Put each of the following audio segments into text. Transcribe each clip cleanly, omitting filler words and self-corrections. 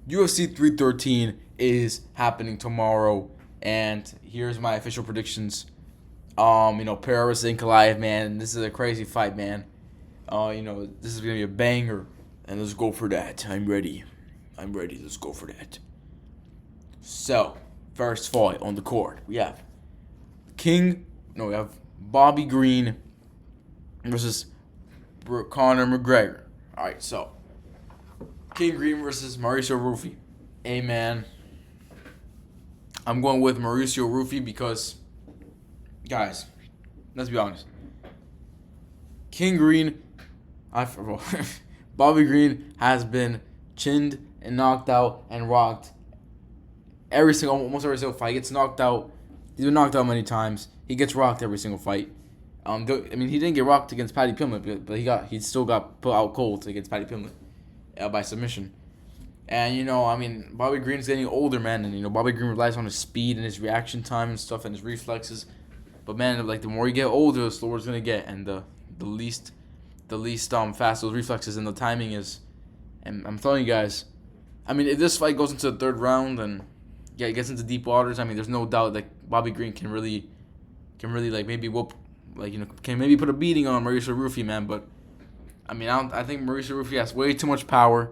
UFC 313 is happening tomorrow, and here's my official predictions. Paris and Goliath, man. This is a crazy fight, man. This is gonna be a banger, and let's go for that. I'm ready. I'm ready. Let's go for that. So, first fight on the court, we have we have Bobby Green versus Conor McGregor. All right, so King Green versus Mauricio Rufy. Hey, man, I'm going with Mauricio Rufy because, guys, let's be honest. King Green, Bobby Green has been chinned and knocked out and rocked almost every single fight. He gets knocked out. He's been knocked out many times. He gets rocked every single fight. He didn't get rocked against Paddy Pimblett, but he still got put out cold against Paddy Pimblett by submission. And Bobby Green's getting older, man, and Bobby Green relies on his speed and his reaction time and stuff and his reflexes. But man, like, the more you get older, the slower it's gonna get, and the least fast those reflexes and the timing is. And I'm telling you guys, if this fight goes into the third round and it gets into deep waters, there's no doubt that Bobby Green can really like maybe whoop, can maybe put a beating on Mauricio Rufy, man. But I think Mauricio Rufy has way too much power.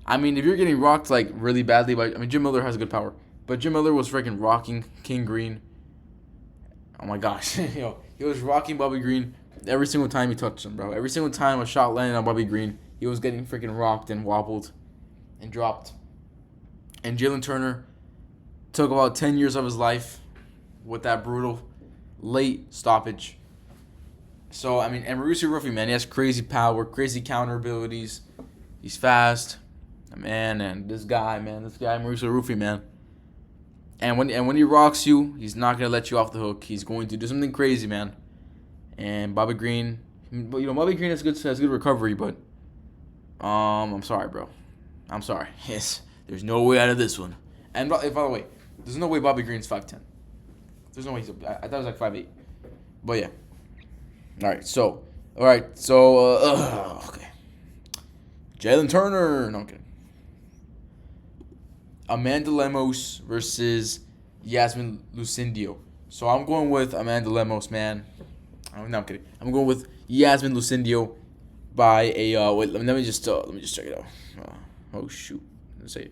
If you're getting rocked like really badly by, Jim Miller has good power, but Jim Miller was freaking rocking King Green. Oh my gosh, he was rocking Bobby Green every single time he touched him, bro. Every single time a shot landed on Bobby Green, he was getting freaking rocked and wobbled and dropped. And Jalen Turner took about 10 years of his life with that brutal late stoppage. So, and Mauricio Rufy, man, he has crazy power, crazy counter abilities. He's fast. And this guy, Mauricio Rufy, man. And when he rocks you, he's not going to let you off the hook. He's going to do something crazy, man. And Bobby Green, Bobby Green has good recovery, but I'm sorry, bro. I'm sorry. Yes, there's no way out of this one. And by the way, there's no way Bobby Green's 5'10". There's no way I thought it was like 5'8". But yeah. All right. So okay. Jalen Turner. No, I'm kidding. Amanda Lemos versus Yasmin Lucindio. So I'm going with Amanda Lemos, man. No, I'm kidding. I'm going with Yasmin Lucindio by a wait. Let me just check it out. Oh shoot. Let's say.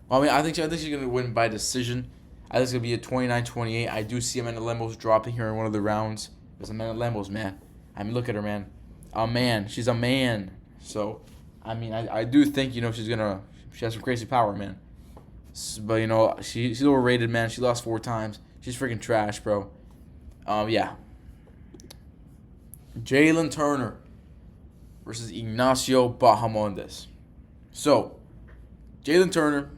Well, I think she's gonna win by decision. I think it's gonna be a 29-28. I do see Amanda Lemos dropping her in one of the rounds. It's Amanda Lemos, man. Look at her, man. A man. She's a man. So, I do think she has some crazy power, man. But she's overrated, man. She lost 4 times. She's freaking trash, bro. Yeah. Jalen Turner versus Ignacio Bahamondes. So, Jalen Turner,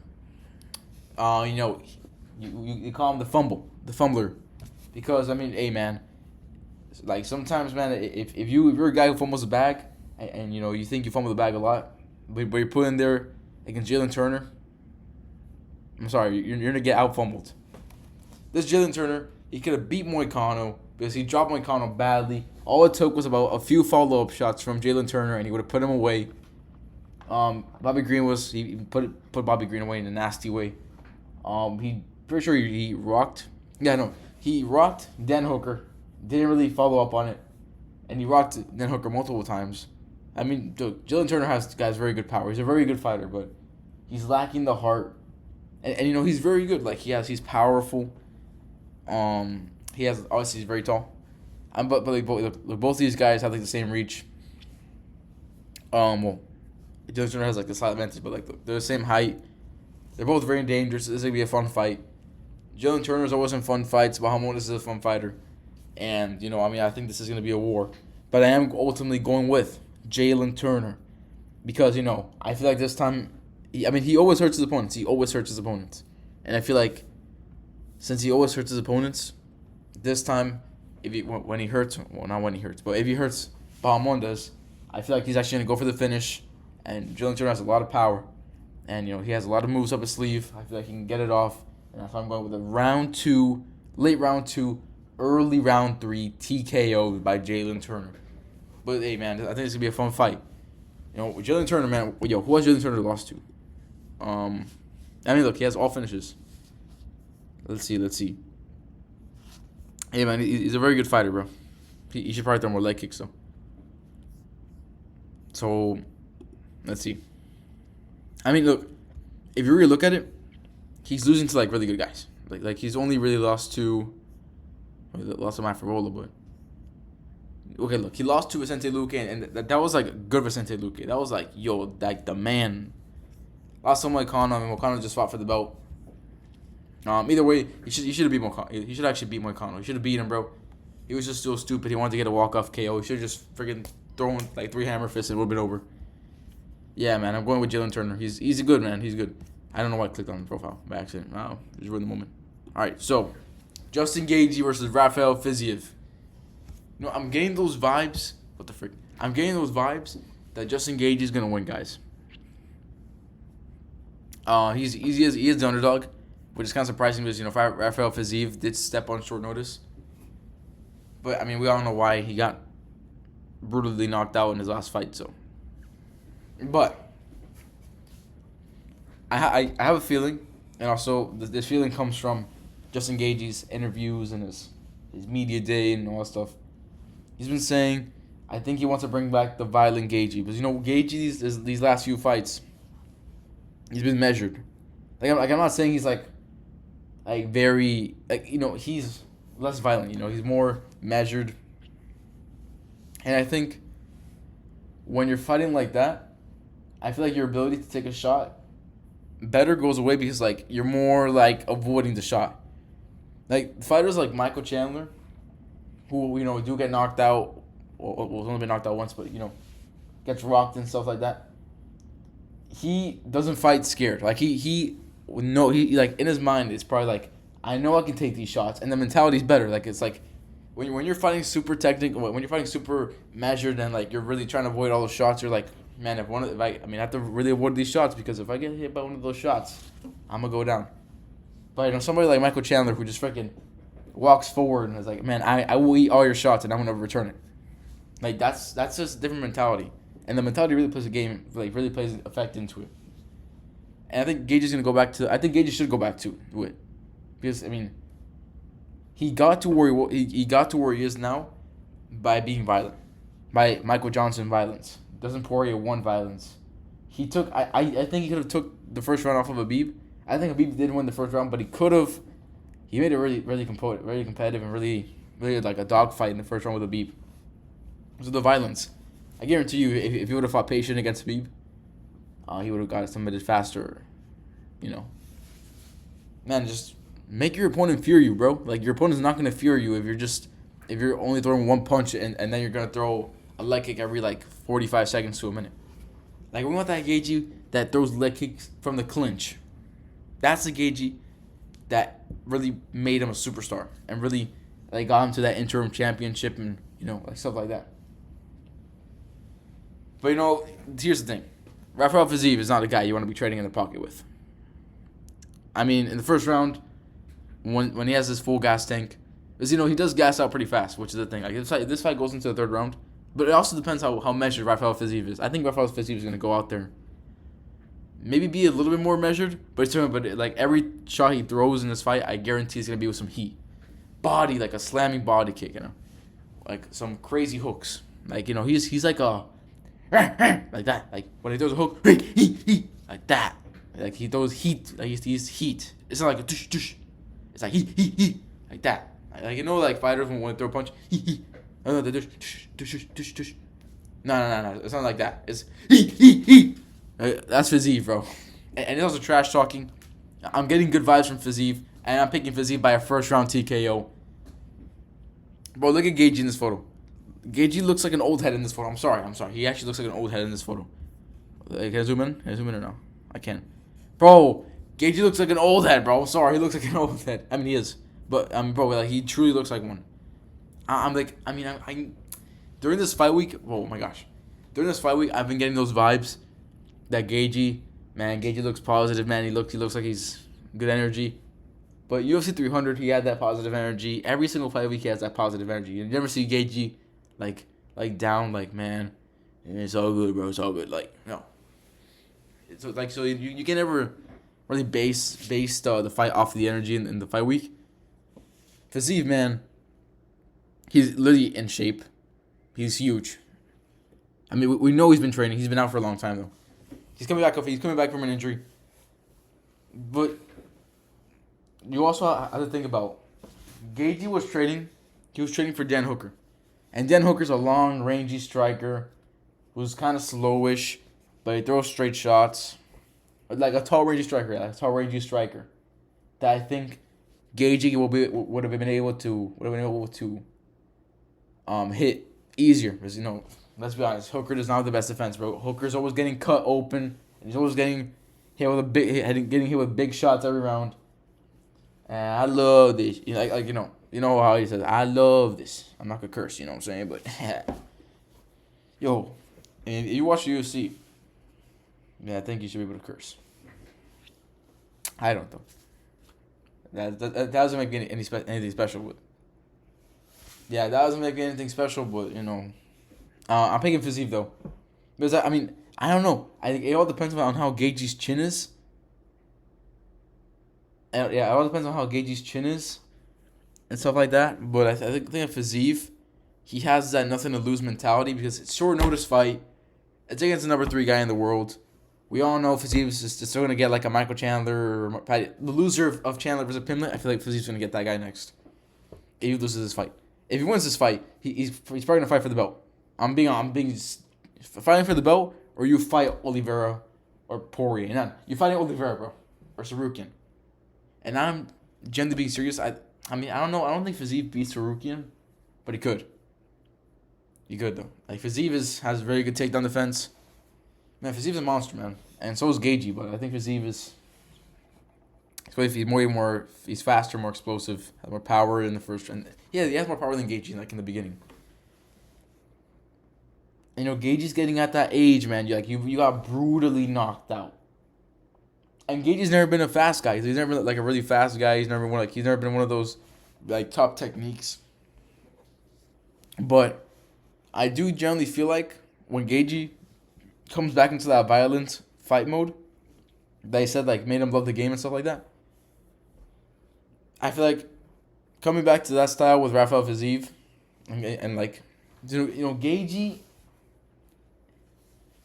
you call him the fumbler, because hey, man, like, sometimes, man, if you're a guy who fumbles the bag and you think you fumble the bag a lot, but you're put in there against Jalen Turner, I'm sorry, you're gonna get out fumbled. This Jalen Turner, he could have beat Moicano because he dropped Moicano badly. All it took was about a few follow-up shots from Jalen Turner, and he would have put him away. Bobby Green he put Bobby Green away in a nasty way. Pretty sure he rocked. Yeah, no, he rocked Dan Hooker. Didn't really follow up on it, and he rocked Dan Hooker multiple times. Jalen Turner has very good power. He's a very good fighter, but he's lacking the heart. And he's very good. Like, he's powerful. He's very tall. Both these guys have like the same reach. Jalen Turner has like the slight advantage, but they're the same height. They're both very dangerous. This is gonna be a fun fight. Jalen Turner's always in fun fights. Bahamondes is a fun fighter, and I think this is gonna be a war. But I am ultimately going with Jalen Turner because I feel like this time, he always hurts his opponents. And I feel like since he always hurts his opponents, this time, if he hurts Bahamondes, I feel like he's actually gonna go for the finish. And Jalen Turner has a lot of power, and he has a lot of moves up his sleeve. I feel like he can get it off, and that's why I'm going with a late round 2, early round 3 TKO by Jalen Turner. But hey, man, I think it's gonna be a fun fight. Jalen Turner, man. Who has Jalen Turner lost to? I mean, look, he has all finishes. Let's see. Hey, man, he's a very good fighter, bro. He should probably throw more leg kicks, though. So, let's see. I mean, look, if you really look at it, he's losing to, like, really good guys. Like he's only really lost to Mafrola, but... Okay, look, he lost to Vicente Luque, and that was, like, good Vicente Luque. That was, like, yo, like, the man. Lost to Moicano, and Moicano just fought for the belt. Either way, he should have beat Moicano. He should actually beat Moicano. He should have beat him, bro. He was just so stupid. He wanted to get a walk-off KO. He should have just freaking thrown, like, 3 hammer fists and it would have been over. Yeah, man, I'm going with Jalen Turner. He's good, man. He's good. I don't know why I clicked on the profile by accident. Wow, just ruined the moment. All right, so Justin Gaethje versus Rafael Fiziev. You know, I'm getting those vibes. What the frick? I'm getting those vibes that Justin Gaethje is gonna win, guys. He is the underdog, which is kind of surprising because, you know, Rafael Fiziev did step on short notice. But I mean, we all know why he got brutally knocked out in his last fight. So, but I have a feeling, and also this feeling comes from Justin Gaethje's interviews and his media day and all that stuff. He's been saying, I think he wants to bring back the violent Gaethje, because, you know, Gaethje these last few fights, he's been measured. Like I'm not saying he's like very, like, you know, he's less violent. You know, he's more measured. And I think when you're fighting like that, I feel like your ability to take a shot better goes away, because, like, you're more like avoiding the shot. Like fighters like Michael Chandler, who, you know, do get knocked out, or was only been knocked out once, but, you know, gets rocked and stuff like that. He doesn't fight scared. Like he like, in his mind, it's probably like, I know I can take these shots, and the mentality's better. Like, it's like when you're fighting super technical, when you're fighting super measured, and, like, you're really trying to avoid all those shots, you're like, man, I have to really avoid these shots, because if I get hit by one of those shots, I'm gonna go down. But, you know, somebody like Michael Chandler, who just freaking walks forward and is like, man, I will eat all your shots and I'm gonna return it. Like, that's just a different mentality. And the mentality really plays really plays an effect into it. And I think Gaethje's gonna go back to. I think Gaethje should go back to it, because, I mean, he got to where he got to where he is now by being violent, by Michael Johnson violence. Doesn't Poirier won violence? He took. I think he could have took the first round off of Khabib. I think Khabib did win the first round, but he could have. He made it really competitive, and really like a dogfight in the first round with Khabib. So the violence. I guarantee you, if he would have fought patient against Khabib, he would have got it submitted faster. You know, man, just make your opponent fear you, bro. Like, your opponent's not gonna fear you if you're only throwing one punch, and then you're gonna throw a leg kick every, like, 45 seconds to a minute. Like, we want that Gaethje that throws leg kicks from the clinch. That's the Gaethje that really made him a superstar and really, like, got him to that interim championship and, you know, like, stuff like that. But, you know, here's the thing. Rafael Fiziev is not a guy you want to be trading in the pocket with. I mean, in the first round, when he has his full gas tank, because, you know, he does gas out pretty fast, which is the thing. Like, this fight goes into the third round, but it also depends how measured Rafael Fiziev is. I think Rafael Fiziev is going to go out there, maybe be a little bit more measured, but like, every shot he throws in this fight, I guarantee it's going to be with some heat. Body, like a slamming body kick, you know, like some crazy hooks. Like, you know, he's like a like that. Like, when he throws a hook, like that. Like, he throws heat. Like, he's heat. It's not like a tush tush. It's like heat, like that. Like, you know, like, fighters when they throw a punch, oh, the tush tush tush tush. No. It's not like that. It's heat. That's Fiziev, bro. And he's also trash talking. I'm getting good vibes from Fiziev, and I'm picking Fiziev by a first round TKO. Bro, look at Gaethje in this photo. Gaethje looks like an old head in this photo. I'm sorry. He actually looks like an old head in this photo. Can I zoom in? Can I zoom in or no? I can. Bro, Gaethje looks like an old head, bro. I'm sorry. He looks like an old head. I mean, he is. But, bro, like, he truly looks like one. I'm during this fight week, oh my gosh. During this fight week, I've been getting those vibes that Gaethje looks positive, man. He looks like he's good energy. But UFC 300, he had that positive energy. Every single fight week, he has that positive energy. You never see Gaethje like down, like, man, it's all good, bro. It's all good. Like, no. So you can never really base the fight off the energy in the fight week. Fiziev, man, he's literally in shape. He's huge. I mean, we know he's been training. He's been out for a long time though. He's coming back. He's coming back from an injury. But you also have to think about Gaethje was training. He was training for Dan Hooker, and Dan Hooker's a long, rangy striker who's kind of slowish, but he throws straight shots, like a tall, rangy striker. That I think Gaethje would have been able to hit easier, because let's be honest, Hooker does not have the best defense, bro. Hooker's always getting cut open, and he's always getting hit with big shots every round. And I love this. You know how he says, I love this. I'm not gonna curse, you know what I'm saying? But yo, and you watch the UFC, yeah, I think you should be able to curse. I don't though. That doesn't make anything special, but yeah, that doesn't make anything special. But I'm picking Fiziev though, because I don't know. I think it all depends on how Gaethje's chin is. And yeah, it all depends on how Gaethje's chin is and stuff like that. But I think Fiziev, he has that nothing to lose mentality, because it's short notice fight. It's against the number 3 guy in the world. We all know Fiziev is still gonna get like a Michael Chandler or the loser of Chandler versus Pimlet. I feel like Fiziev's gonna get that guy next if he loses this fight. If he wins this fight, he's probably gonna fight for the belt. I'm being fighting for the belt, or you fight Oliveira or Poirier. None. You're fighting Oliveira, bro, or Sarukian. And I'm genuinely being serious. I don't know. I don't think Fiziev beats Sarukian, but he could. He could though. Like Fiziev has very good takedown defense. Man, Fiziev's a monster, man, and so is Gaethje. But I think Fiziev is. He's faster, more explosive, has more power in the first round. Yeah, he has more power than Gaethje, like in the beginning. Gaethje's getting at that age, man. You got brutally knocked out. And Gaethje's never been a fast guy. He's never been like a really fast guy. He's never been one of those like top techniques. But I do generally feel like when Gaethje comes back into that violent fight mode, they said like made him love the game and stuff like that. I feel like coming back to that style with Rafael Fiziev, and like Gaethje,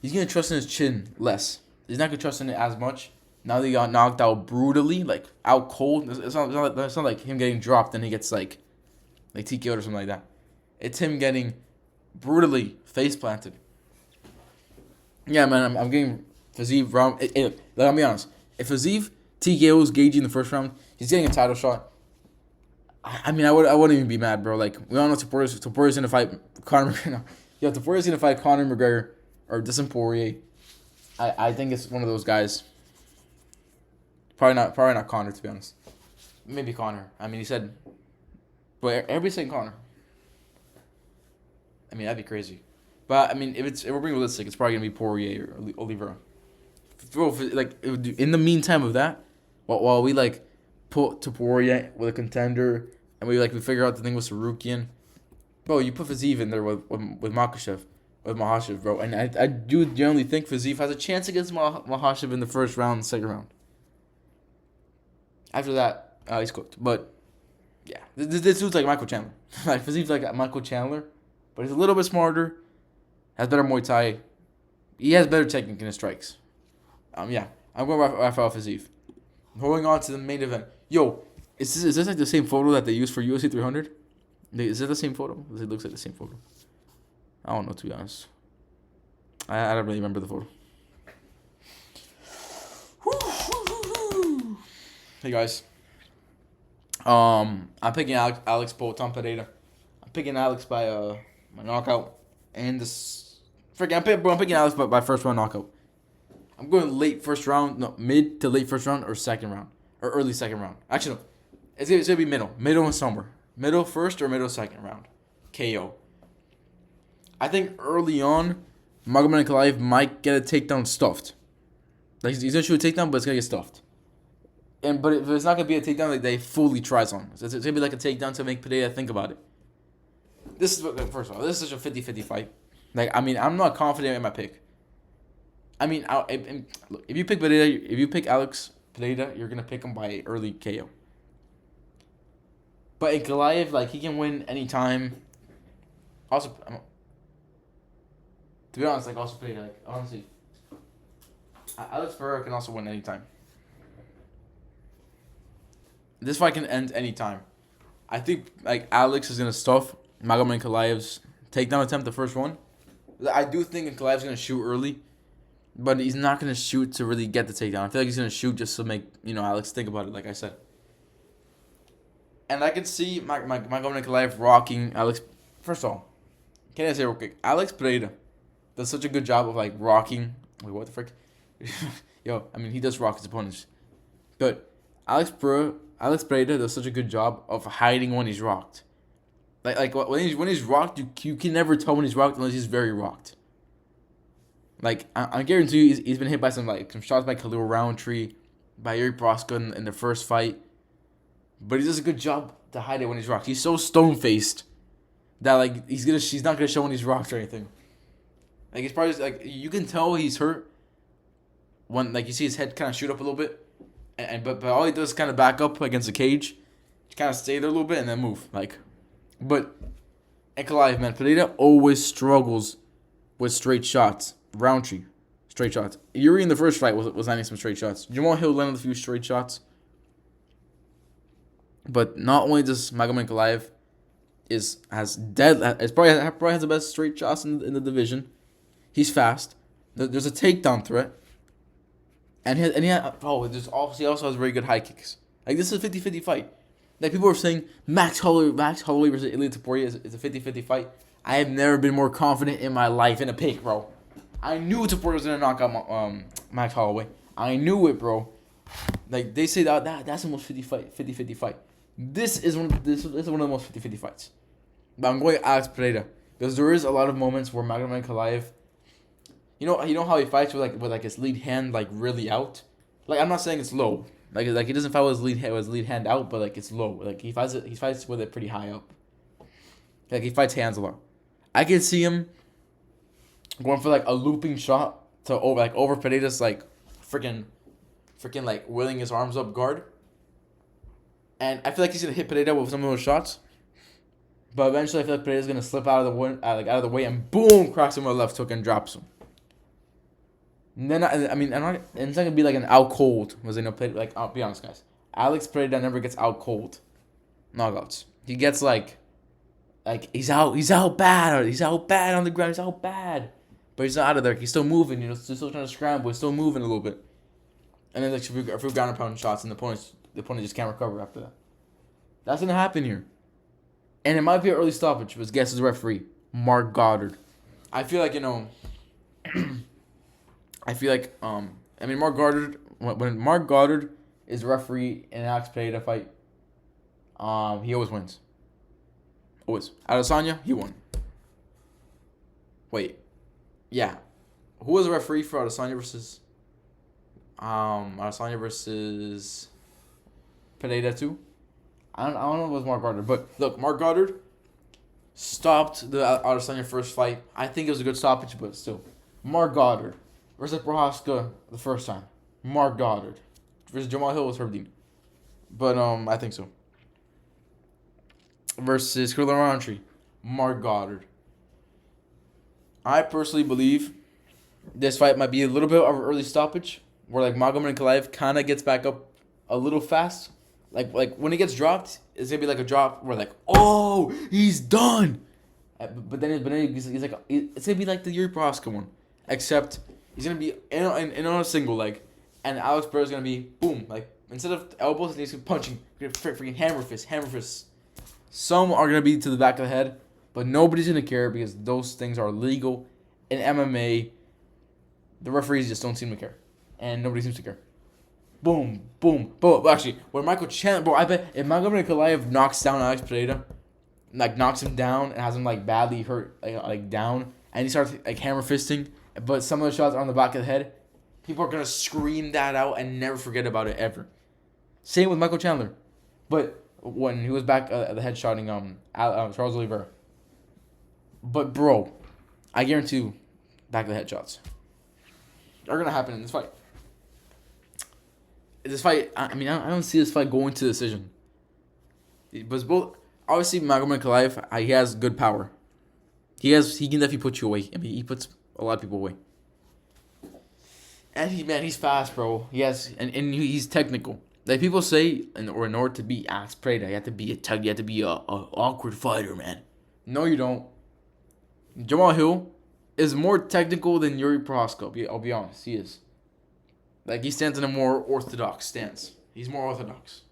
he's gonna trust in his chin less. He's not gonna trust in it as much. Now that he got knocked out brutally, like out cold. It's not like him getting dropped and he gets like TKO'd or something like that. It's him getting brutally face planted. Yeah, man, I'm getting Fiziev round. I'll be honest. If Fiziev TKOs Gaethje in the first round, he's getting a title shot. I wouldn't even be mad, bro. Like, we all know Topuria's gonna fight Conor McGregor. Yeah, Topuria's gonna fight Conor McGregor or Dustin Poirier. I think it's one of those guys. Probably not Conor, to be honest. Maybe Conor. He said, but everybody's saying Conor. That'd be crazy. But if we're being realistic, it's probably gonna be Poirier or Oliveira. In the meantime of that, while we put Topuria with a contender, and we figure out the thing with Sarukian, bro, you put Fiziev in there with Makhachev, bro, and I do generally think Fiziev has a chance against Makhachev in the first round, second round. After that, he's cooked. But yeah, this dude's like Michael Chandler. Fiziev's like Michael Chandler, but he's a little bit smarter, has better Muay Thai, he has better technique in his strikes. Yeah, I'm going Rafael Fiziev. Moving on to the main event. Yo, is this like the same photo that they used for UFC 300? Is it the same photo? It looks like the same photo. I don't know, to be honest. I don't really remember the photo. Hey guys. I'm picking Alex Poatan Pereira. I'm picking Alex by my knockout. And this I'm picking Alex by first round knockout. I'm going mid to late first round or second round. Or early second round. Actually, no. It's gonna be middle. Middle and somewhere. Middle first or middle second round. KO. I think early on, Magomed Ankalaev might get a takedown stuffed. He's gonna shoot a takedown, but it's gonna get stuffed. But it's not gonna be a takedown that they fully tries on. It's gonna be like a takedown to make Pereira think about it. First of all, this is such a 50-50 fight. I'm not confident in my pick. I mean, look, if you pick Pereira, if you pick Alex Pereira, you're gonna pick him by early KO. But in Goliath, like he can win anytime. Also, to be honest, like also Pereira, like honestly, Alex Pereira can also win anytime. This fight can end anytime. I think like Alex is gonna stuff Magomed Ankalaev's takedown attempt, the first one. I do think Ankalaev's gonna shoot early, but he's not gonna shoot to really get the takedown. I feel like he's gonna shoot just to make Alex think about it, like I said. And I can see Magomed Ankalaev rocking Alex. First of all, can I say real quick? Alex Pereira does such a good job of like rocking. Wait, what the frick? Yo, I mean he does rock his opponents, but Alex Pereira does such a good job of hiding when he's rocked. Like when he's rocked, you can never tell when he's rocked unless he's very rocked. Like I guarantee you, he's been hit by some shots by Khalil Roundtree, by Yuri Proska in the first fight, but he does a good job to hide it when he's rocked. He's so stone faced that like she's not gonna show when he's rocked or anything. Like he's probably like you can tell he's hurt when like you see his head kind of shoot up a little bit, but all he does is kind of back up against the cage, kind of stay there a little bit and then move like. But Ankalaev, man, Pereira always struggles with straight shots. Roundtree, straight shots. Yuri in the first fight was landing some straight shots. Jamal Hill landed a few straight shots. But not only does Magomed Ankalaev probably has the best straight shots in the division. He's fast. There's a takedown threat. And he also has very good high kicks. Like this is a 50-50 fight. Like people are saying Max Holloway versus Ilia Topuria is a 50-50 fight. I have never been more confident in my life in a pick, bro. I knew Topuria was gonna knock out Max Holloway. I knew it, bro. Like they say that's the most 50-50 fight. This is one of the most 50-50 fights. But I'm going Alex Pereira because there is a lot of moments where Magomed Ankalaev, you know how he fights with his lead hand like really out. Like I'm not saying it's low. Like he doesn't fight with his lead hand out, but like it's low. Like he fights with it pretty high up. Like he fights hands a lot. I can see him going for like a looping shot to over Pereira's like freaking like wheeling his arms up guard. And I feel like he's gonna hit Pereira with some of those shots. But eventually I feel like Pereira's gonna slip out of the way and boom, cracks him with a left hook and drops him. And then it's not gonna be like an out cold. I'll be honest, guys. Alex Pereira never gets out cold knockouts. He gets like he's out bad. He's out bad on the ground. He's out bad, but he's not out of there. He's still moving. He's still trying to scramble. He's still moving a little bit. And then like a few ground and pound shots, and the opponent just can't recover after that. That's gonna happen here, and it might be an early stoppage. But guess who's the referee? Mark Goddard. I feel like Mark Goddard, when Mark Goddard is referee in an Alex Pereira fight, he always wins. Always. Adesanya, he won. Wait. Yeah. Who was the referee for Adesanya versus Pereira too? I don't know if it was Mark Goddard, but look, Mark Goddard stopped the Adesanya first fight. I think it was a good stoppage, but still. Mark Goddard versus Prohaska the first time. Mark Goddard versus Jamal Hill was Herb Dean. But I think so. Versus Khalil Roundtree. Mark Goddard. I personally believe this fight might be a little bit of an early stoppage where like Magomed Ankalaev kind of gets back up a little fast. Like when he gets dropped, it's gonna be like a drop where like, oh, he's done. But then he's like, it's gonna be like the Yuri Prohaska one, except he's gonna be in on a single leg, and Alex Pereira's gonna be boom, like instead of elbows, he's punching, freaking hammer fists. Some are gonna be to the back of the head, but nobody's gonna care because those things are legal in MMA. The referees just don't seem to care, and nobody seems to care. Boom, boom, boom. Actually, when Michael Chandler, bro, I bet if Magomed Ankalaev knocks down Alex Pereira, like knocks him down and has him like badly hurt, like down, and he starts like hammer fisting, but some of the shots are on the back of the head, people are gonna scream that out and never forget about it ever. Same with Michael Chandler, but when he was back at the head shotting Charles Oliveira. But bro, I guarantee you, back of the head shots. are gonna happen in this fight. This fight, I don't see this fight going to decision. But it's both obviously Magomed Ankalaev, he has good power. He can definitely put you away. I mean, he puts a lot of people away. And he's fast, bro. He has and he's technical. Like people say, in order to be Alex Pereira, you have to be a awkward fighter, man. No, you don't. Jamal Hill is more technical than Yuri Prohaska. I'll be honest, he is. Like he stands in a more orthodox stance. He's more orthodox.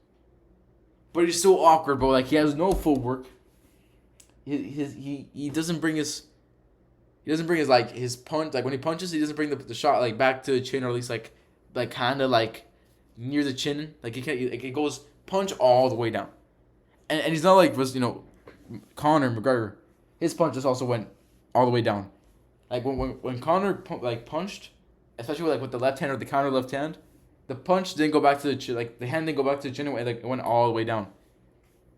But he's so awkward, bro. Like he has no footwork. He doesn't bring his like his punch, like when he punches he doesn't bring the shot like back to the chin, or at least like kind of like near the chin. Like it goes punch all the way down. And he's not like Conor McGregor. His punches also went all the way down. Like when Conor punched, especially with the left hand or the counter left hand, the punch didn't go back to the chin. Like the hand didn't go back to the chin. It went all the way down.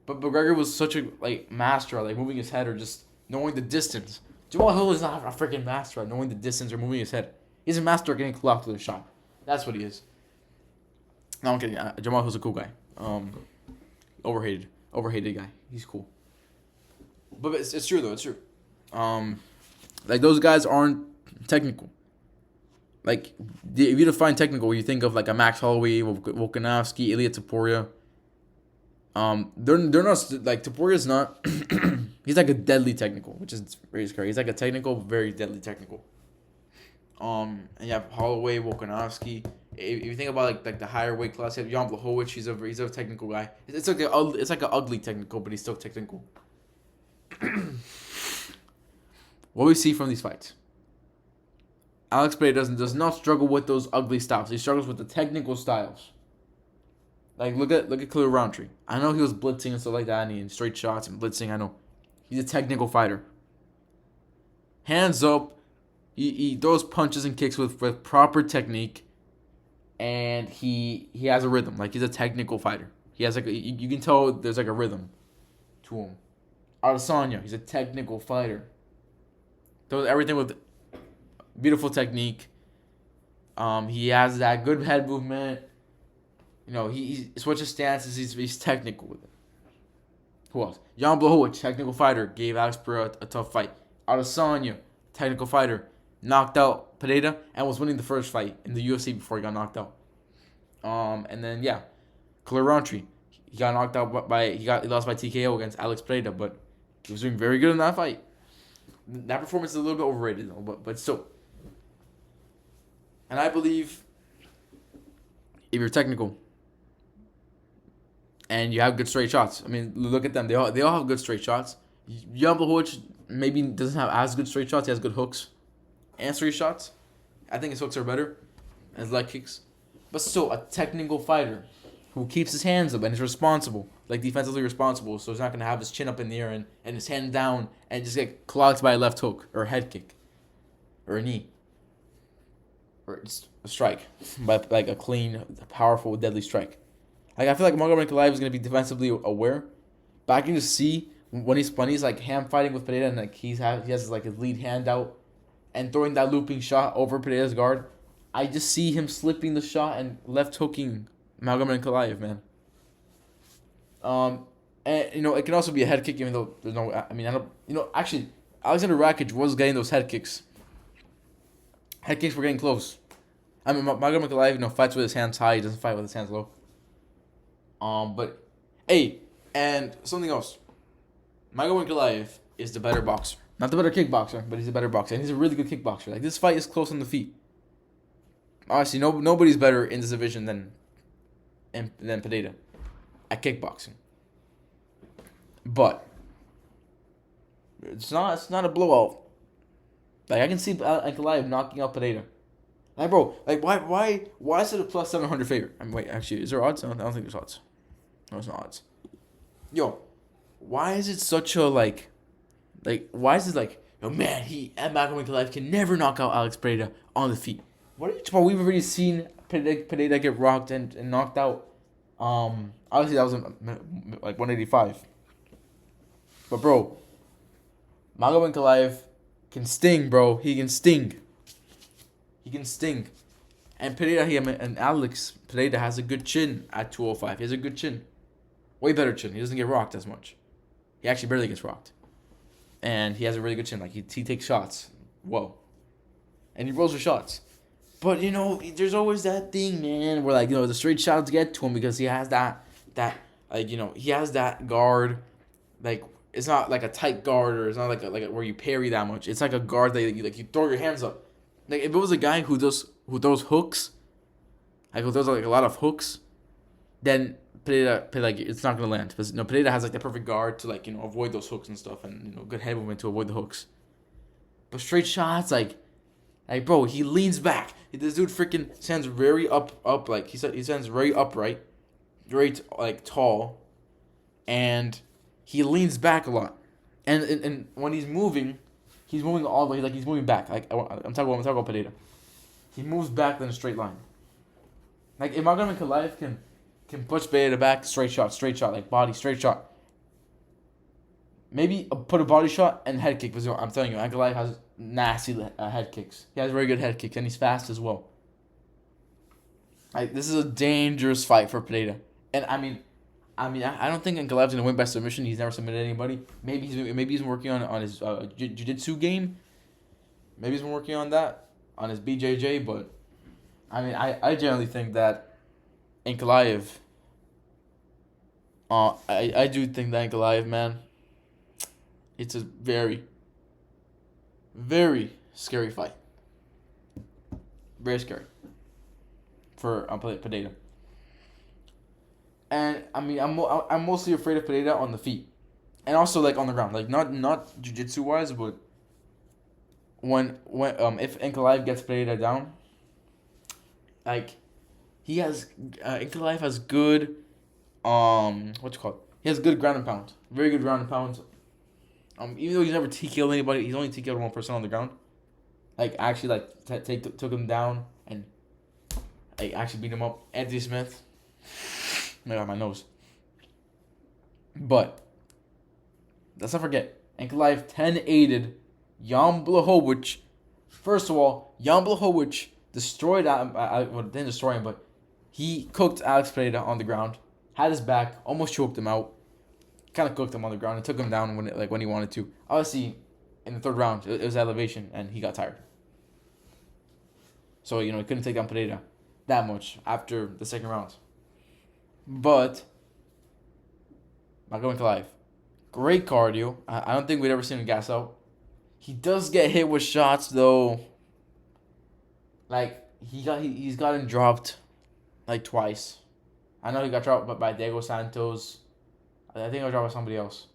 But McGregor was such a master at moving his head or just knowing the distance. Jamal Hill is not a freaking master at knowing the distance or moving his head. He's a master at getting clocked with a shot. That's what he is. No, I'm kidding. Jamal Hill's a cool guy. Overhated guy. He's cool. But it's true though. It's true. Those guys aren't technical. Like if you define technical, you think of like a Max Holloway, Volkanovski, Ilya Topuria. They're not like Topuria's not. He's like a deadly technical, which is very scary. He's like a technical, very deadly technical. And you have Holloway, Volkanovski. If you think about like the higher weight class, you have Jan Blachowicz. He's a technical guy. It's like an ugly technical, but he's still technical. What we see from these fights, Alex Pereira does not struggle with those ugly styles. He struggles with the technical styles. Like look at Khalil Roundtree. I know he was blitzing and stuff like that, and straight shots and blitzing. I know he's a technical fighter. Hands up, he throws punches and kicks with proper technique, and he has a rhythm. Like he's a technical fighter. He has you can tell there's like a rhythm to him. Adesanya, he's a technical fighter. Does everything with beautiful technique. He has that good head movement. He switches stances. He's technical with it. Who else? Jan Blachowicz, technical fighter, gave Alex Pereira a tough fight. Adesanya, technical fighter, knocked out Pereira and was winning the first fight in the UFC before he got knocked out. And then Khalil Roundtree, he got knocked out he lost by TKO against Alex Pereira, but he was doing very good in that fight. That performance is a little bit overrated though, but still. And I believe if you're technical and you have good straight shots, I mean, look at them. They all have good straight shots. Jan Blachowicz maybe doesn't have as good straight shots. He has good hooks and straight shots. I think his hooks are better, his leg kicks. But still, a technical fighter who keeps his hands up and is responsible, like defensively responsible, so he's not going to have his chin up in the air and his hand down and just get clogged by a left hook or a head kick or a knee. Or just a strike, but like a clean, powerful, deadly strike. Like I feel like Magomed Ankalaev is gonna be defensively aware, but I can just see when he's like hand fighting with Pereira and like he has like his lead hand out and throwing that looping shot over Pereira's guard. I just see him slipping the shot and left hooking Magomed Ankalaev, man. And it can also be a head kick, even though there's no. I don't. Actually, Alexander Rakic was getting those head kicks. Head kicks were getting close. I mean, Magomed Ankalaev, fights with his hands high. He doesn't fight with his hands low. But, hey, and something else. Magomed Ankalaev is the better boxer. Not the better kickboxer, but he's a better boxer. And he's a really good kickboxer. Like, this fight is close on the feet. Honestly, nobody's better in this division than Pereira at kickboxing. But it's not a blowout. Like I can see Ankalaev knocking out Pereira. Like bro, like why is it a plus 700 favorite? I mean, wait, actually, is there odds? I don't think there's odds. No, it's not odds. Yo, why is it such a why is it yo man, Magomed Ankalaev can never knock out Alex Pereira on the feet. What are you talking about? We've already seen Pereira get rocked and knocked out. Obviously that was like 185. But bro, Magomed Ankalaev can sting, bro. He can sting. And and Alex Pereira has a good chin at 205. He has a good chin. Way better chin. He doesn't get rocked as much. He actually barely gets rocked. And he has a really good chin. Like, he takes shots. Whoa. And he rolls for shots. But, there's always that thing, man, where, like, the straight shots get to him because he has he has that guard. Like, it's not like a tight guard, or it's not like where you parry that much. It's like a guard that you throw your hands up. Like, if it was a guy who throws hooks, like, who throws, like, a lot of hooks, then Pereira, like, it's not going to land. Because, Pereira has, like, the perfect guard to, like, avoid those hooks and stuff, and, good head movement to avoid the hooks. But straight shots, like, bro, he leans back. This dude freaking stands very up, like, he stands very upright, very, like, tall, and he leans back a lot. And when he's moving all the way, like, he's moving back. Like, I'm talking about Pereira. He moves back in a straight line. Like, if Ankalaev can push Pereira back, straight shot, like, body, straight shot. Maybe put a body shot and head kick. Because I'm telling you, Ankalaev has nasty head kicks. He has very good head kicks, and he's fast as well. Like, this is a dangerous fight for Pereira. And I don't think Ankalaev's gonna win by submission. He's never submitted anybody. Maybe he's been working on his jiu-jitsu game. Maybe he's been working on that, on his BJJ. But I generally think that Ankalaev. I do think that Ankalaev, man, it's a very, very scary fight. Very scary for Pereira. And I'm mostly afraid of Pereira on the feet, and also, like, on the ground, like, not jiu-jitsu wise, but when if Ankalaev gets Pereira down, like, Ankalaev has good he has good ground and pound, very good ground and pound. Even though he's never TKO'd anybody, he's only TKO'd one person on the ground. Like, actually, like, took him down and, like, actually beat him up. Anthony Smith. I got my nose. But let's not forget, Ankalaev 10-8'd Jan Blachowicz. First of all, Jan Blachowicz destroyed didn't destroy him, but he cooked Alex Pereira on the ground, had his back, almost choked him out, kind of cooked him on the ground, and took him down when he wanted to. Obviously, in the third round, it was elevation, and he got tired. So, he couldn't take down Pereira that much after the second round. But Ankalaev, great cardio. I don't think we'd ever seen him gas out. He does get hit with shots, though. Like, he's gotten dropped, like, twice. I know he got dropped by Diego Santos. I think I was dropped by somebody else.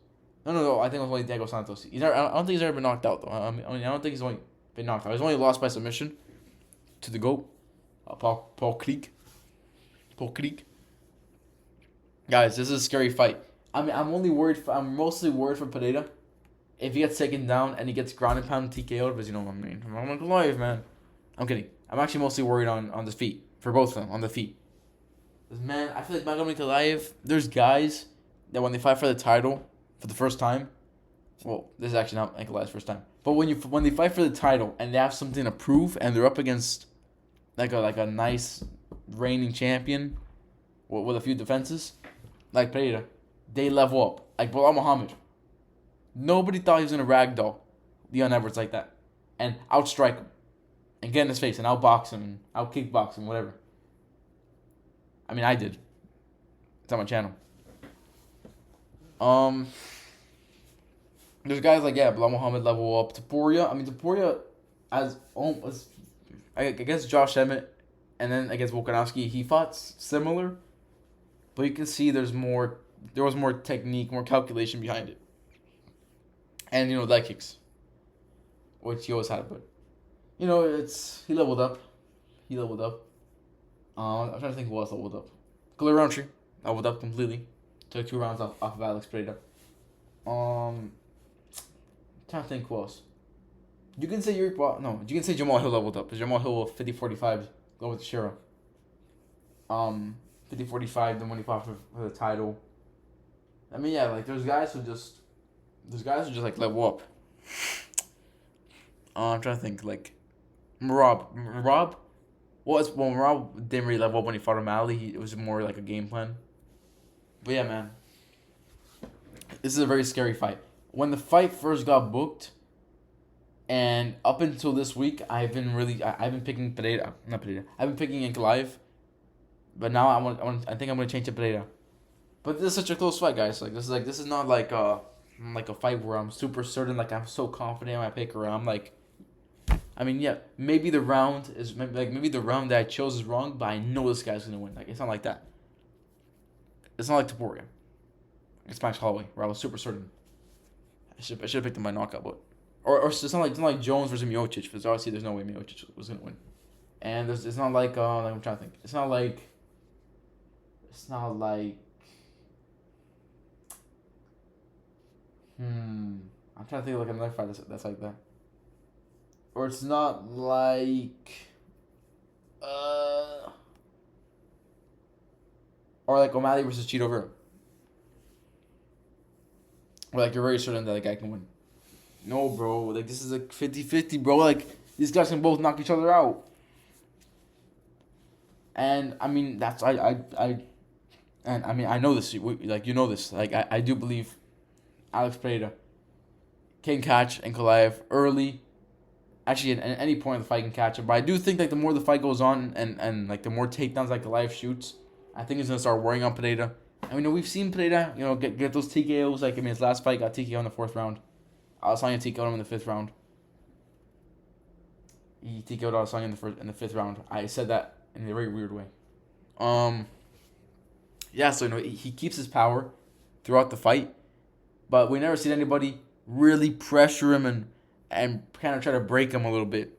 No. I think it was only Diego Santos. I don't think he's ever been knocked out, though. I don't think he's only been knocked out. He's only lost by submission to the GOAT, Paul Krieg. Guys, this is a scary fight. I'm mostly worried for Pereira. If he gets taken down and he gets ground and pound TKO'd, because, I'm Ankalaev, man. I'm kidding. I'm actually mostly worried on the feet. For both of them, on the feet. Because, man, I feel like Ankalaev, there's guys that when they fight for the title for the first time, well, this is actually not Ankalaev's first time, but when they fight for the title and they have something to prove and they're up against like a nice reigning champion with a few defenses, like Pereira, they level up. Like Bilal Muhammad. Nobody thought he was going to ragdoll Leon Edwards like that and outstrike him and get in his face and outbox him and out-kickbox him, whatever. I did. It's on my channel. There's guys like, Bilal Muhammad level up. Topuria as I guess Josh Emmett and then against Volkanovski, he fought similar, but you can see there was more technique, more calculation behind it. And, leg kicks, which he always had, but, he leveled up. I'm trying to think who else leveled up. Khalil Roundtree leveled up completely. Took 2 rounds off of Alex Pereira. Trying to think who else. You can say Jamal Hill leveled up. Because Jamal Hill will 50-45 go with Shira. 50-45, then when he fought for the title. There's guys who just like level up. I'm trying to think, like Rob. Rob didn't really level up when he fought O'Malley. It was more like a game plan. But yeah, man, this is a very scary fight. When the fight first got booked, and up until this week, I've been picking Pereira, not Pereira. I've been picking Ankalaev, but now I think I'm gonna change to Pereira. But this is such a close fight, guys. This is not like a fight where I'm super certain, like I'm so confident in my pick, or I'm like, I mean, yeah, maybe the round that I chose is wrong, but I know this guy's gonna win. Like it's not like that. It's not like Taporia. It's Max Holloway, where I was super certain. I should have picked him by knockout, but or it's not like Jones versus Miocic, because obviously there's no way Miocic was gonna win. And it's not like I'm trying to think. It's not like I'm trying to think of like another fight that's like that. Or it's not like or like O'Malley versus Cheeto Vera. Or like you're very certain that the guy can win. No, bro. Like this is like 50-50, bro. Like these guys can both knock each other out. And I mean I know this. Like you know this. Like I do believe Alex Pereira can catch Ankalaev early. Actually, at any point in the fight can catch him. But I do think like the more the fight goes on and like the more takedowns like Ankalaev shoots, I think he's gonna start worrying on Pereira. I mean, we've seen Pereira, get those TKOs. Like I mean, his last fight got TKO in the 4th round. Adesanya TKO'd him in the 5th round. He TKO'd Adesanya in the 5th round. I said that in a very weird way. Yeah, so he keeps his power throughout the fight, but we never seen anybody really pressure him and kind of try to break him a little bit.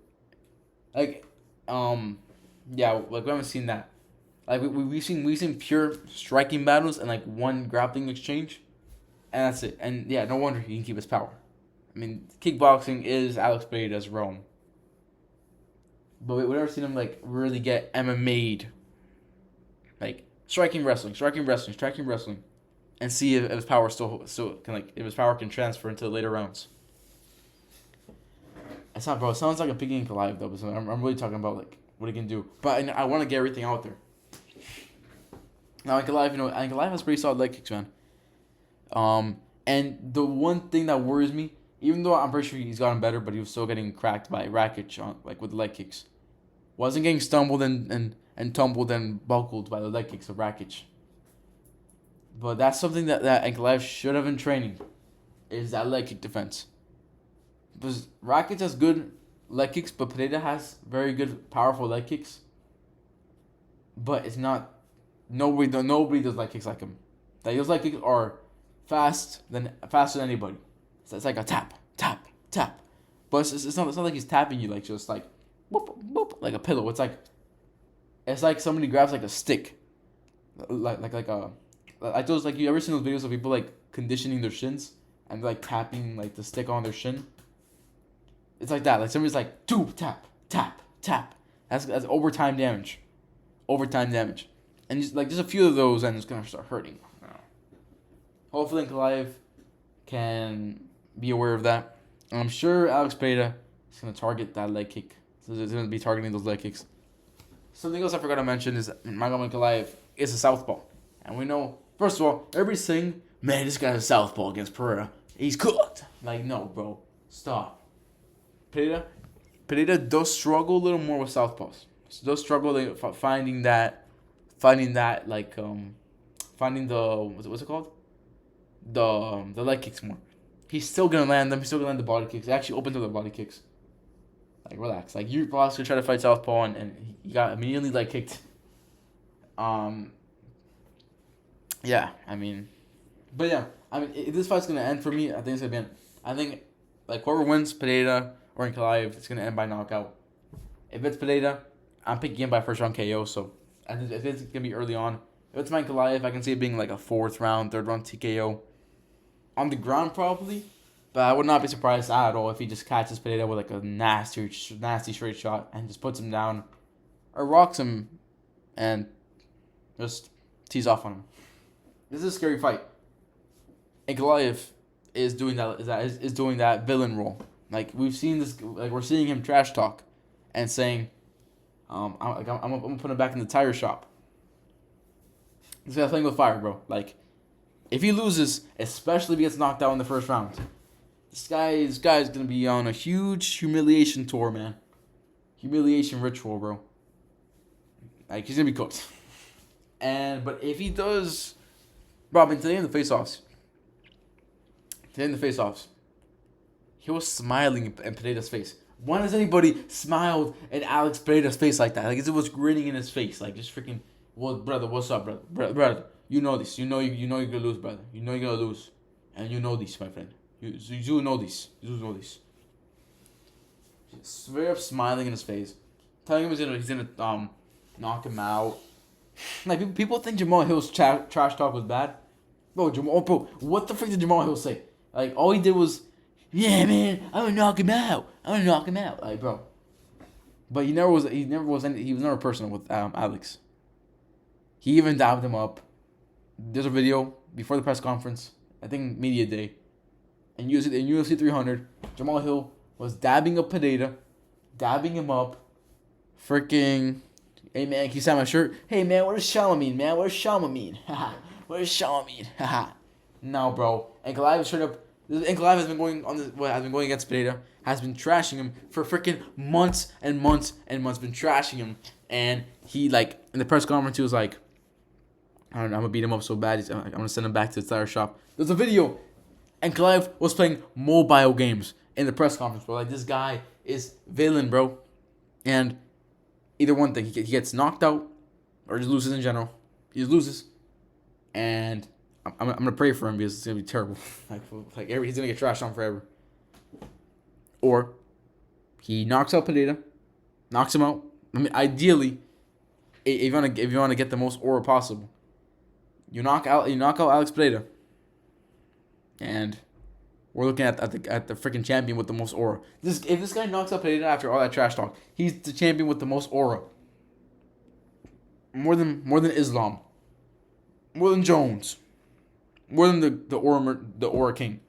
Like, yeah, like we haven't seen that. Like we've seen pure striking battles and like one grappling exchange, and that's it. And yeah, no wonder he can keep his power. I mean, kickboxing is Alex Pereira's realm. But we've never seen him like really get MMA'd. Like striking wrestling, and see if his power still can if his power can transfer into the later rounds. It's not, bro. It sounds like I'm picking Ankalaev though, but I'm really talking about like what he can do. But I want to get everything out there. Now Ankalaev has pretty solid leg kicks, man. And the one thing that worries me, even though I'm pretty sure he's gotten better, but he was still getting cracked by Rakic with the leg kicks. Wasn't getting stumbled and tumbled and buckled by the leg kicks of Rakic. But that's something that Ankalaev should have been training, is that leg kick defense. Because Rakic has good leg kicks, but Pereira has very good, powerful leg kicks. But it's not, nobody does leg kicks like him. Like those leg kicks are faster than anybody. So it's like a tap. But it's not like he's tapping you like just like boop, boop, like a pillow. It's like somebody grabs like a stick, like those, like you ever seen those videos of people like conditioning their shins and like tapping like the stick on their shin. It's like that. Like somebody's like tap. That's overtime damage, and just a few of those and it's gonna start hurting. Hopefully Ankalaev can be aware of that. I'm sure Alex Pereira is gonna target that leg kick. So he's gonna be targeting those leg kicks. Something else I forgot to mention is Magomed Ankalaev is a southpaw, and we know. First of all, everybody's saying, "Man, this guy's a southpaw against Pereira. He's cooked." Like, no, bro, stop. Pereira does struggle a little more with southpaws. So does struggle finding the what's it called? The leg kicks more. He's still gonna land them. He's still gonna land the body kicks. He actually opened to the body kicks. Like, relax. Like, you're possibly try to fight southpaw and he got immediately leg kicked. Yeah, if this fight's gonna end for me, I think it's gonna be. I think like whoever wins, Pereira or Ankalaev, it's gonna end by knockout. If it's Pereira, I'm picking him by 1st round KO. So I think if it's gonna be early on, if it's Ankalaev, I can see it being like a 4th round, 3rd round TKO. On the ground probably, but I would not be surprised at all if he just catches Pereira with like a nasty straight shot and just puts him down, or rocks him, and just tees off on him. This is a scary fight. Ankalaev is doing that villain role. Like we've seen this, like we're seeing him trash talk, and saying, I'm gonna put him back in the tire shop. This guy's playing with fire, bro. Like, if he loses, especially if he gets knocked out in the first round, this guy's gonna be on a huge humiliation tour, man. Humiliation ritual, bro. Like, he's gonna be cooked. But if he does, bro, I mean, today in the face-offs, he was smiling in Pineda's face. When has anybody smiled in Alex Pineda's face like that? Like, it was grinning in his face, like just freaking. Well, brother, what's up, brother? You know this. You know you're gonna lose, brother. You know you're gonna lose, and you know this, my friend. You do know this. You do know this. Straight up smiling in his face, telling him he's gonna knock him out. Like, people think Jamal Hill's trash talk was bad, bro. What the frick did Jamal Hill say? Like, all he did was, yeah, man, I'm gonna knock him out. Like, bro. But he was never personal with Alex. He even dabbed him up. There's a video before the press conference, I think media day, and UFC 300, Jamal Hill was dabbing up Pineda, dabbing him up, freaking, hey man, can you sign my shirt? Hey man, what does Shama mean, man? What does Shama mean? Haha. What does Shama mean? Haha. No, bro. Ankalaev straight up. Ankalaev has been going against Pineda, has been trashing him for freaking months and months and months. Been trashing him, and he, like, in the press conference, he was like, I don't know, I'm gonna beat him up so bad. I'm gonna send him back to the tire shop. There's a video, and Ankalaev was playing mobile games in the press conference, bro. Like, this guy is villain, bro. And either one thing, he gets knocked out, or just loses in general. He just loses, and I'm gonna pray for him because it's gonna be terrible. He's gonna get trashed on forever. Or he knocks out Pineda, knocks him out. I mean, ideally, if you wanna get the most aura possible, you knock out Alex Pineda, and we're looking at the freaking champion with the most aura. If this guy knocks out Pineda after all that trash talk, he's the champion with the most aura. More than Islam, more than Jones, more than the aura king,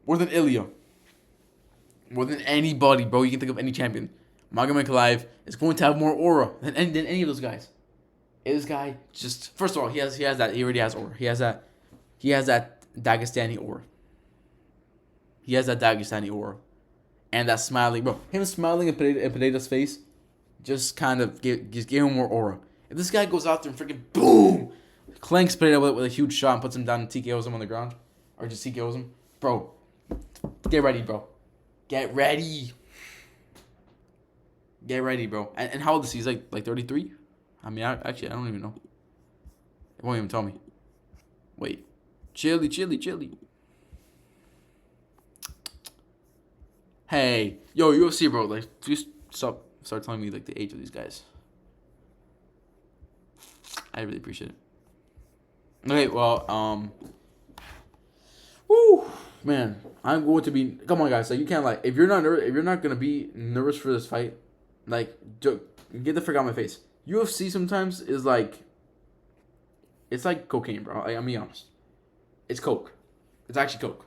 more than Ilya, more than anybody, bro. You can think of any champion. Magomed Ankalaev is going to have more aura than any of those guys. This guy just, first of all, he already has aura. He has that Dagestani aura. He has that Dagestani aura. And that smiling, bro. Him smiling in Pineda's face just kind of gave him more aura. If this guy goes out there and freaking boom, clanks Pineda with a huge shot and puts him down and TKOs him on the ground, or just TKOs him, bro, get ready, bro. Get ready. Get ready, bro. And how old is he? He's like 33? I mean, I don't even know. It won't even tell me. Wait. Chili. Hey. Yo, UFC, bro. Like, just start telling me, like, the age of these guys. I really appreciate it. Okay, well, woo, man. I'm going to be, come on, guys. Like, you can't, like, if you're not going to be nervous for this fight, like, get the frick out of my face. UFC sometimes is like, it's like cocaine, bro. I'm being honest. It's coke. It's actually coke.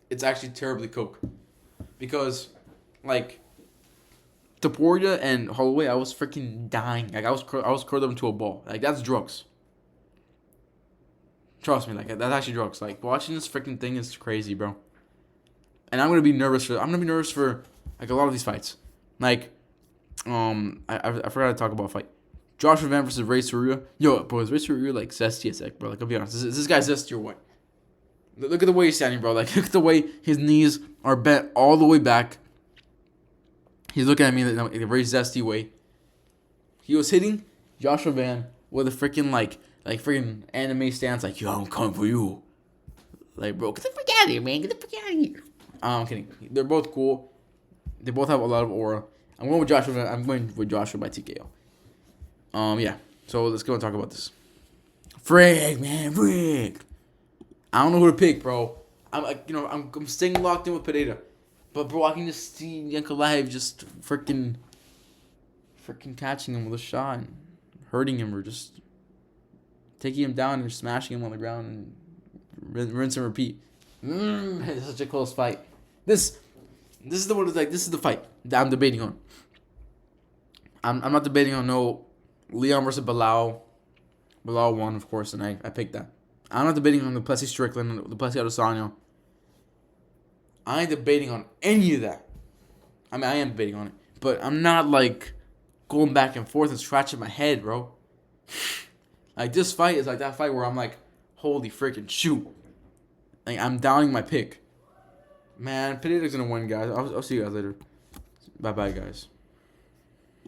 It's actually terribly coke. Because, like, Taporia and Holloway, I was freaking dying. Like, I was curled up into a ball. Like, that's drugs. Trust me, like, that's actually drugs. Like, watching this freaking thing is crazy, bro. And I'm gonna be nervous for like a lot of these fights. Like, I forgot to talk about a fight. Joshua Van versus Ray Surya. Yo, bro, is Ray Surya like zesty as heck, bro? Like, I'll be honest. Is this guy zesty or what? Look at the way he's standing, bro. Like, look at the way his knees are bent all the way back. He's looking at me in a very zesty way. He was hitting Joshua Van with a freaking like freaking anime stance, like, yo, I'm coming for you. Like, bro, get the fuck out of here, man. Get the fuck out of here. I'm kidding. They're both cool. They both have a lot of aura. I'm going with Joshua by TKO. Yeah. So let's go and talk about this. Frick. I don't know who to pick, bro. I'm staying locked in with Pineda. But, bro, I can just see Ankalaev just freaking catching him with a shot and hurting him, or just taking him down and smashing him on the ground and rinse and repeat. It's such a close fight. This is the one. This is the fight that I'm debating on. I'm not debating on no Leon versus Bilal. Bilal won, of course, and I picked that. I'm not debating on the Plessis Strickland, the Plessis Adesanya. I ain't debating on any of that. I mean, I am debating on it, but I'm not like going back and forth and scratching my head, bro. Like this fight is like that fight where I'm like, holy freaking shoot. Like I'm downing my pick. Man, Pineda's gonna win, guys. I'll see you guys later. Bye, guys.